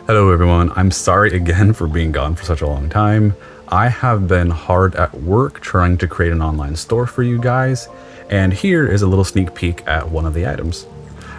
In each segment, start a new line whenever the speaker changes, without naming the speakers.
Hello everyone, I'm sorry again for being gone for such a long time. I have been hard at work trying to create an online store for you guys, and here is a little sneak peek at one of the items.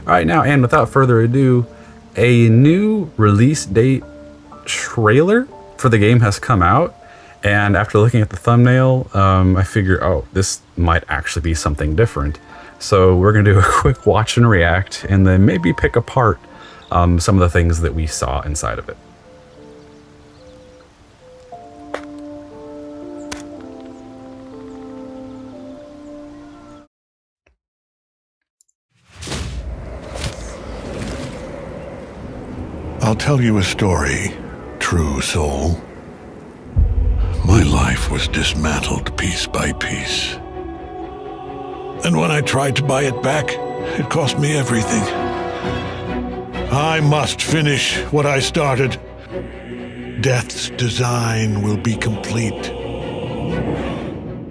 Alright, now, and without further ado, a new release date trailer for the game has come out, and after looking at the thumbnail, I figure, oh, this might actually be something different. So we're going to do a quick watch and react, and then maybe pick apart some of the things that we saw inside of it.
I'll tell you a story, true soul. My life was dismantled piece by piece. And when I tried to buy it back, it cost me everything. I must finish what I started. Death's design will be complete.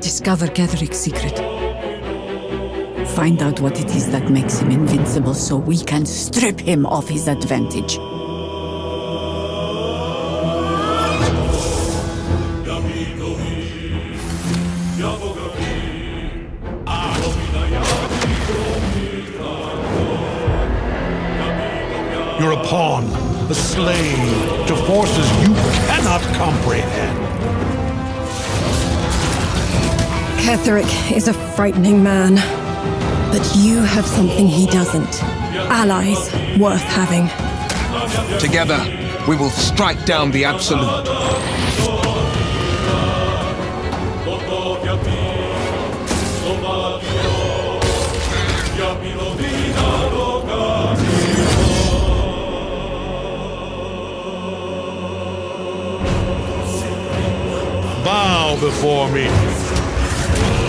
Discover Catheric's secret. Find out what it is that makes him invincible so we can strip him of his advantage.
You're a pawn, a slave to forces you cannot comprehend.
Catherick is a frightening man, but you have something he doesn't. Allies worth having.
Together, we will strike down the Absolute.
Bow before me.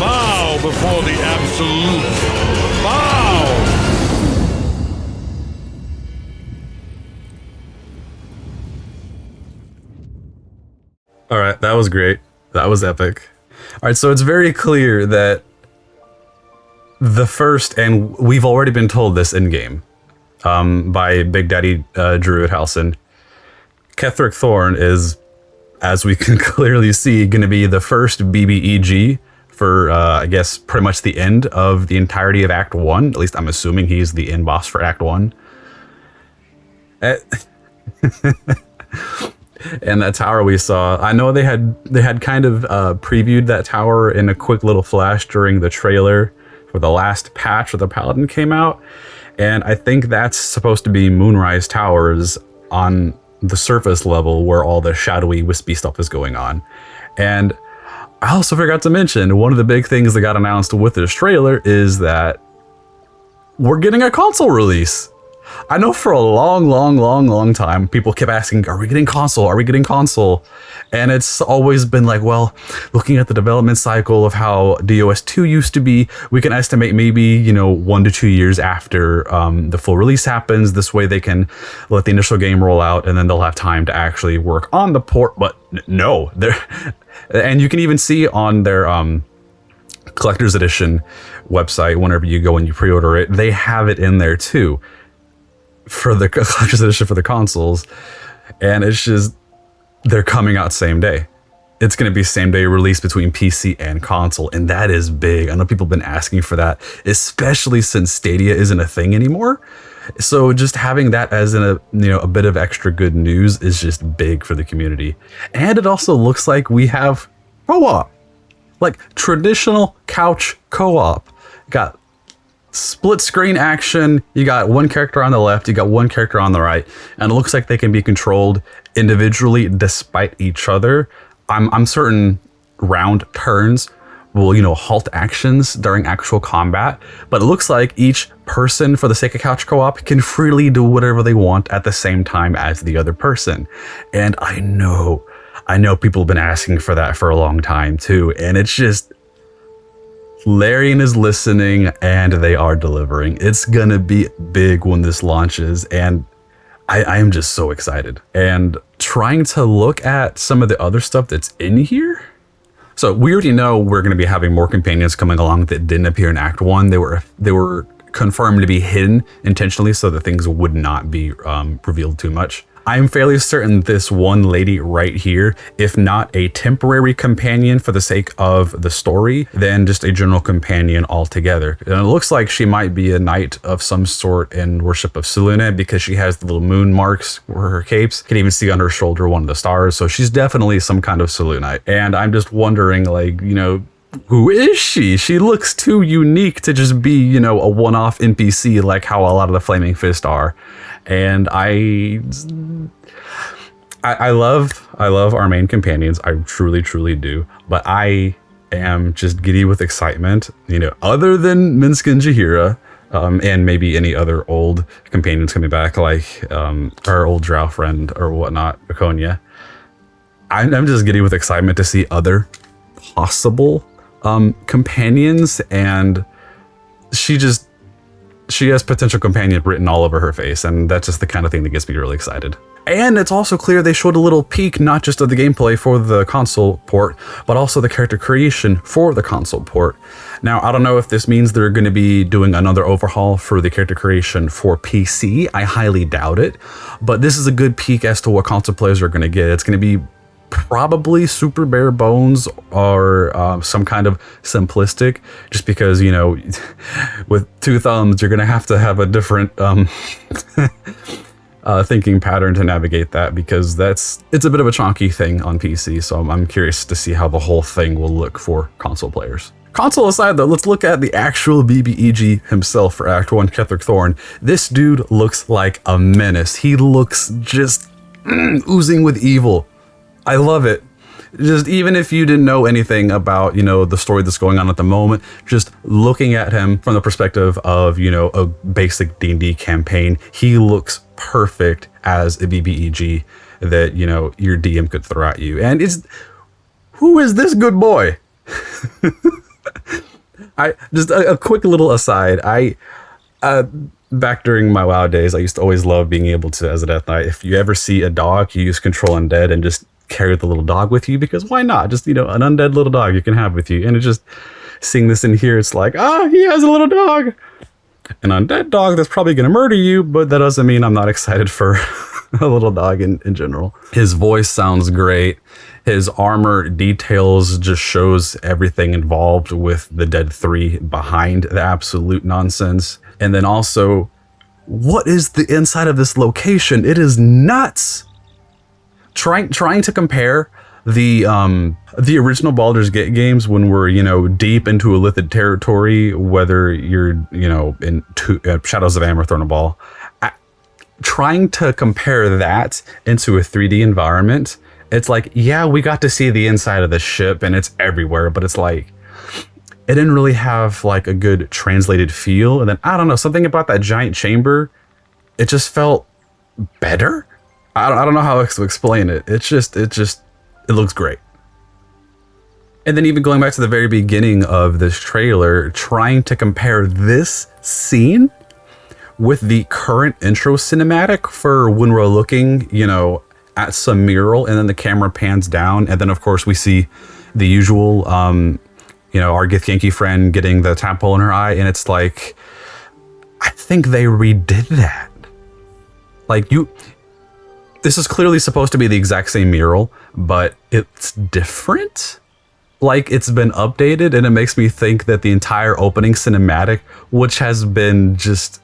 Bow before the Absolute. Bow!
All right, that was great. That was epic. All right, so it's very clear that the first, and we've already been told this in game by Big Daddy Druid Halson, Ketheric Thorn is, as we can clearly see, going to be the first BBEG for, I guess, pretty much the end of the entirety of Act 1. At least I'm assuming he's the end boss for Act 1. And that tower we saw, I know they had kind of previewed that tower in a quick little flash during the trailer for the last patch where the Paladin came out. And I think that's supposed to be Moonrise Towers on the surface level where all the shadowy, wispy stuff is going on. And I also forgot to mention, one of the big things that got announced with this trailer is that we're getting a console release. I know for a long time, people kept asking, are we getting console? Are we getting console? And it's always been like, well, looking at the development cycle of how DOS 2 used to be, we can estimate maybe, 1 to 2 years after the full release happens. This way they can let the initial game roll out and then they'll have time to actually work on the port. But no, and you can even see on their collector's edition website, whenever you go and you pre-order it, they have it in there too, for the collector's edition for the consoles. And it's just, they're coming out same day. It's going to be same day release between PC and console, and that is big. I know people have been asking for that, especially since Stadia isn't a thing anymore. So just having that as a bit of extra good news is just big for the community. And it also looks like we have co-op, like traditional couch co-op. Got split screen action. You got one character on the left, you got one character on the right, and it looks like they can be controlled individually despite each other. I'm certain round turns will, halt actions during actual combat, but it looks like each person, for the sake of couch co-op, can freely do whatever they want at the same time as the other person. And I know people have been asking for that for a long time too, and it's just, Larian is listening and they are delivering. It's gonna be big when this launches, and I am just so excited. And trying to look at some of the other stuff that's in here. So we already know we're going to be having more companions coming along that didn't appear in Act 1. They were confirmed to be hidden intentionally so that things would not be revealed too much. I'm fairly certain this one lady right here, if not a temporary companion for the sake of the story, then just a general companion altogether. And it looks like she might be a knight of some sort in Worship of Selûne, because she has the little moon marks where her capes. You can even see on her shoulder one of the stars. So she's definitely some kind of Selûnite. And I'm just wondering, like, you know, who is she? She looks too unique to just be, you know, a one-off NPC like how a lot of the Flaming Fist are. And I love our main companions. I truly do. But I am just giddy with excitement, you know, other than Minsk and Jaheira, and maybe any other old companions coming back, like our old drow friend or whatnot, Akonia. I'm just giddy with excitement to see other possible companions, and she has potential companion written all over her face, and that's just the kind of thing that gets me really excited. And it's also clear they showed a little peek, not just of the gameplay for the console port, but also the character creation for the console port. Now, I don't know if this means they're going to be doing another overhaul for the character creation for PC. I highly doubt it, but this is a good peek as to what console players are going to get. It's going to be probably super bare bones or some kind of simplistic, just because, you know, with two thumbs, you're going to have a different thinking pattern to navigate that, because it's a bit of a chonky thing on PC. So I'm curious to see how the whole thing will look for console players. Console aside though, let's look at the actual BBEG himself for Act 1, Ketheric Thorn. This dude looks like a menace. He looks just oozing with evil. I love it. Just even if you didn't know anything about, you know, the story that's going on at the moment, just looking at him from the perspective of, you know, a basic D&D campaign, he looks perfect as a BBEG that, you know, your DM could throw at you. And who is this good boy? I just a quick little aside. Back during my WoW days, I used to always love being able to, as a Death Knight, if you ever see a dog, you use Control Undead and just carry the little dog with you, because why not? Just, you know, an undead little dog you can have with you. And it's just seeing this in here, it's like, he has a little dog, an undead dog that's probably gonna murder you, but that doesn't mean I'm not excited for a little dog in general. His voice sounds great. His armor details just shows everything involved with the Dead 3 behind the absolute nonsense. And then also, what is the inside of this location? It is nuts. Trying to compare the original Baldur's Gate games, when we're, you know, deep into Illithid territory, whether you're, you know, in Shadows of Amber, Thornaball, trying to compare that into a 3D environment, it's like, yeah, we got to see the inside of the ship and it's everywhere, but it's like, it didn't really have like a good translated feel. And then, I don't know, something about that giant chamber, it just felt better. I don't know how to explain it. It looks great. And then even going back to the very beginning of this trailer, trying to compare this scene with the current intro cinematic for when we're looking, you know, at some mural, and then the camera pans down, and then of course we see the usual, you know, our Githyanki friend getting the tadpole in her eye, and it's like, I think they redid that. Like, this is clearly supposed to be the exact same mural, but it's different. Like, it's been updated, and it makes me think that the entire opening cinematic, which has been just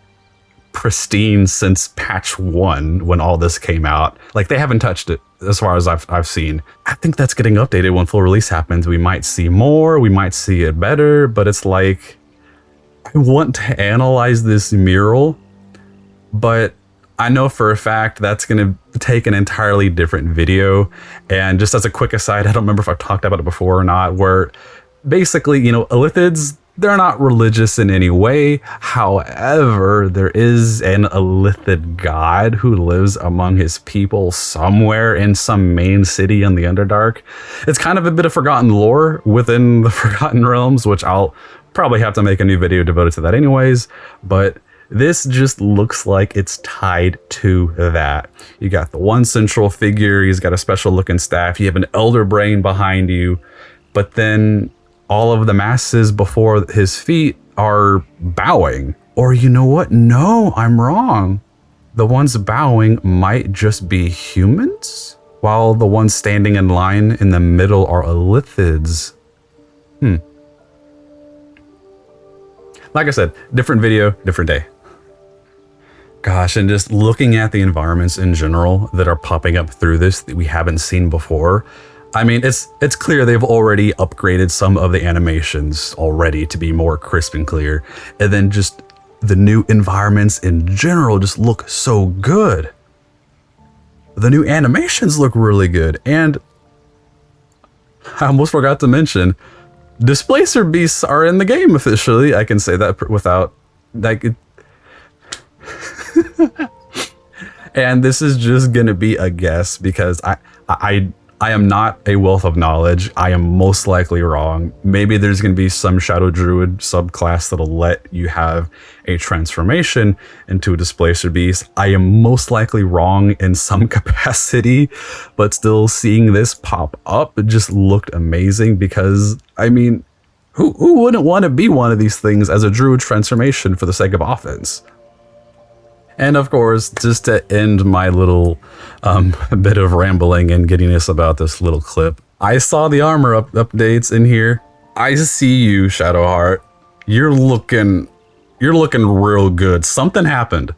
pristine since patch 1 when all this came out, like, they haven't touched it as far as I've seen. I think that's getting updated when full release happens. We might see more, we might see it better, but it's like, I want to analyze this mural, but I know for a fact that's going to take an entirely different video. And just as a quick aside, I don't remember if I've talked about it before or not, where basically, you know, Illithids, they're not religious in any way. However, there is an Illithid god who lives among his people somewhere in some main city in the Underdark. It's kind of a bit of forgotten lore within the Forgotten Realms, which I'll probably have to make a new video devoted to that anyways, but this just looks like it's tied to that. You got the one central figure, he's got a special looking staff, you have an elder brain behind you, but then all of the masses before his feet are bowing. Or you know what? No, I'm wrong. the ones bowing might just be humans, while the ones standing in line in the middle are Illithids. Like I said, different video, different day. Gosh, and just looking at the environments in general that are popping up through this that we haven't seen before. I mean, it's clear they've already upgraded some of the animations already to be more crisp and clear. And then just the new environments in general just look so good. The new animations look really good. And I almost forgot to mention, Displacer Beasts are in the game officially. I can say that without like and this is just gonna be a guess because I am not a wealth of knowledge. I am most likely wrong. Maybe there's going to be some Shadow Druid subclass that'll let you have a transformation into a Displacer Beast. I am most likely wrong in some capacity, but still seeing this pop up, it just looked amazing because, I mean, who wouldn't want to be one of these things as a Druid transformation for the sake of offense? And of course, just to end my little bit of rambling and giddiness about this little clip, I saw the armor updates in here. I see you, Shadowheart. You're looking real good. Something happened.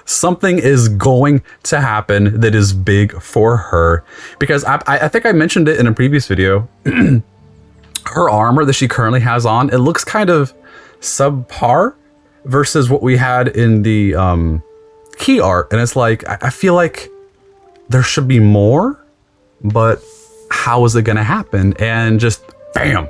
Something is going to happen that is big for her. Because I think I mentioned it in a previous video. Her armor that she currently has on, it looks kind of subpar versus what we had in the key art, and it's like I feel like there should be more, but how is it gonna happen? And just bam.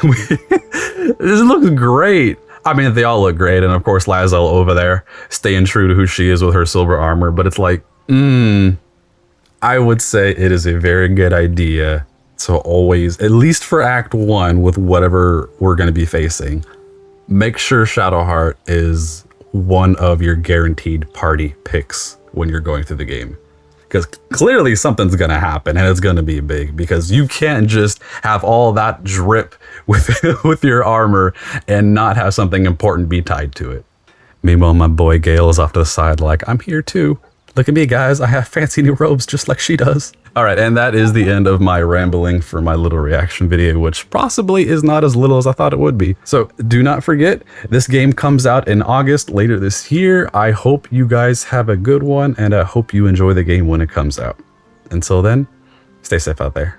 This looks great. I mean, they all look great, and of course Lae'zel over there staying true to who she is with her silver armor, but it's like I would say it is a very good idea to always, at least for Act 1 with whatever we're going to be facing, make sure Shadowheart is one of your guaranteed party picks when you're going through the game, because clearly something's gonna happen and it's gonna be big, because you can't just have all that drip with your armor and not have something important be tied to it. Meanwhile, my boy Gale is off to the side like, I'm here too. Look at me, guys. I have fancy new robes just like she does. All right, and that is the end of my rambling for my little reaction video, which possibly is not as little as I thought it would be. So do not forget, this game comes out in August later this year. I hope you guys have a good one, and I hope you enjoy the game when it comes out. Until then, stay safe out there.